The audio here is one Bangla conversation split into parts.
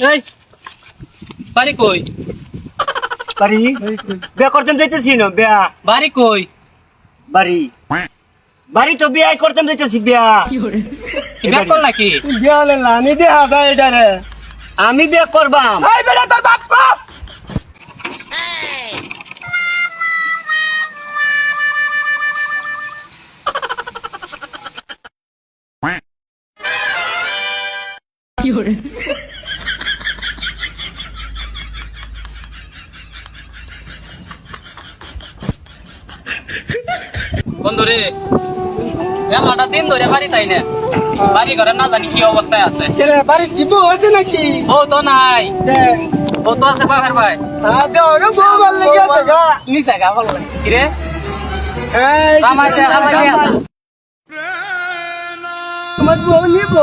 এই বাড়ি কই? বাড়ি বিয়া করতাম যাইতেছি না বিয়া বাড়ি কই? বাড়ি বাড়ি তো বিয়া করতাম যাইতেছি বিয়া কি ব্যাক কর নাকি? বিয়া হলে লানি দেখা যায় এটা রে আমি বিয়া করবাম এই বেটা তোর বাপ বন্ধুরে মেলাটা দিন ধরে বাড়ি তাই না বাড়ি ঘরে না জানি কি অবস্থায় আছে। বাড়ি দিব আছে নাকি বউ তো নাই। বউ তো আছে বাপের ভাই নিচে গা বল কিরে তোমার বউ নিব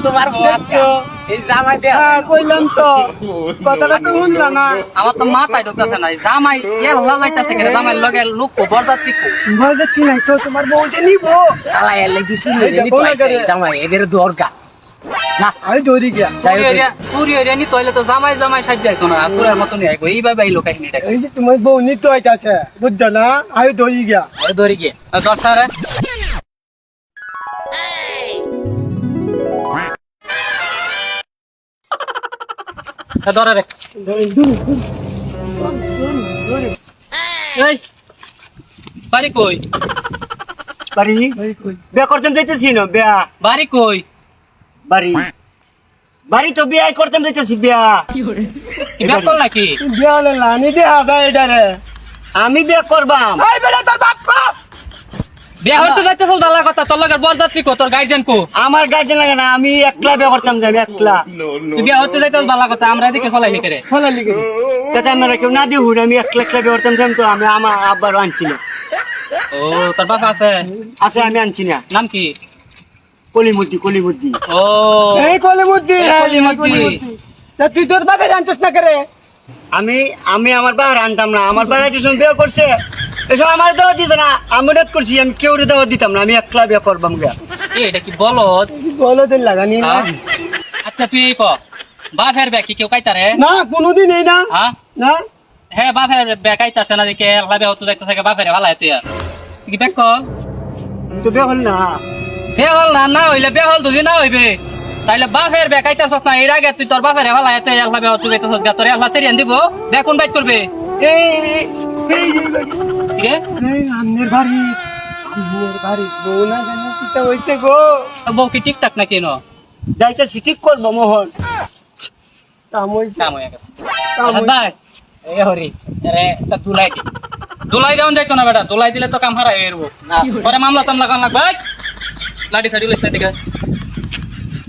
তোমার বউ আজকে এই জামাই দে কইলাম তো কথাটা তো শুনলা না আমার তো মাথায় ঢুকতেছে না জামাই এল্লা যাইতাছে কেন জামাই লগে লোক বরযাত্রী বলতে কি নাই তো তোমার বউ যে নিব তালা এলে কিছু জামাই এদের দরকার যা আমি দৌড়ি গিয়া সূর্য রেনি তইলে তো জামাই জামাই সাজ যাইতো না সুরের মতন আইবো এইভাবে এই লোক কাহিনীটা এই যে তোমার বউ নিতে হইতাছে বুঝছো না আমি দৌড়ি গিয়া ধরে গিয়ে দর্শারে ধরে রে এই বাড়ি কই? বাড়ি বিয়া করতাম যাইতেছি না বিয়া বাড়ি কই? বাড়ি বাড়ি তো বিয়া করতাম যাইতেছি বিয়া কি ব্যাক কর নাকি? বিয়া হলে লানি দেখা যায় এটা রে আমি বিয়া করবাম এই বেটা তোর বাপ বিয়া হইতে যাইতে চল দালা কথা তোর লগের বরযাত্রী কো তোর গার্জিয়ান কো? আমার গার্জেন লাগে না আমি একলা বিয়া করতাম যাই একলা তুই বিয়া হইতে যাইতে চল দালা কথা আমরা এদিকে ফলাই লিখে ফলা লিখে তাতে আমরা কেউ না দিই আমি একলা একলা বিয়া করতাম যাই তো আমি আমার আব্বারও আনছি না ও তোর বাপ আছে আছে আমি আনছি না নাম কি? কলিমুদ্দি ও এই কলিমুদ্দি কলিমুদ্দি। তা তুই তোর বাপের আনছিস না করে আমি আমি আমার বাবার আনতাম না আমার বাবা যে বিয়ে করছে এসব আমার দেওয়া দিছে না আমি রেট করছি আমি কেউ দেওয়া দিতাম না আমি একলা বিয়ে করবাম গা এটা কি বলদ? বলো দিন লাগানি না আচ্ছা তুই এই ক বাপের ব্যাগ কি কেউ কাইতারে? না কোনোদিন এই না হ্যাঁ না হ্যাঁ বাপের ব্যাগ কাইতারছে না দেখে একলা বিয়া হতে যাইতে থাকে বাপের ভালো তুই আর কি ব্যাগ কর তো বিয়ে হল না বে হল না না হইলে বে হল দুদিন না হইবে তাইলে বাপের বে কাইতাছস না এর আগে তুই তোর বাপের ভালো এত একলা বে তুই যাইতাছস গা তোর একলা সেরিয়ান দিব বে কোন বাইট করবে এই রে আমনের বাড়ি বউ না জানো কিটা হইছে গো বউ কি টিকটাক না কেন যাইতেছি ঠিক করবো মোহন কাম হইছে কাম হয়ে গেছে ভাই এ হরি আরে তা দুলাই দেওয়ান যাইতো না বেটা দুলাই দিলে তো কাম হারাই এরবো পরে মামলা টামলা কাম লাগবে লাঠি ছাড়ি লইছ না দিকে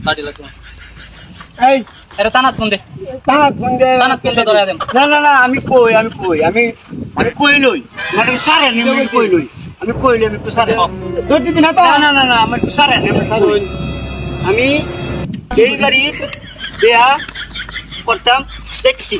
লাঠি লাগবে এই আরে তানাত ফোন দে তানাত ফোন দে ধরে দেন না না না আমি কই লই মানে সারে নি আমি কই লই আমি একটু সারে তোর দিদি না তো না না না আমি একটু সারে আমি এই গাড়ি বিয়া করতাম দেখছি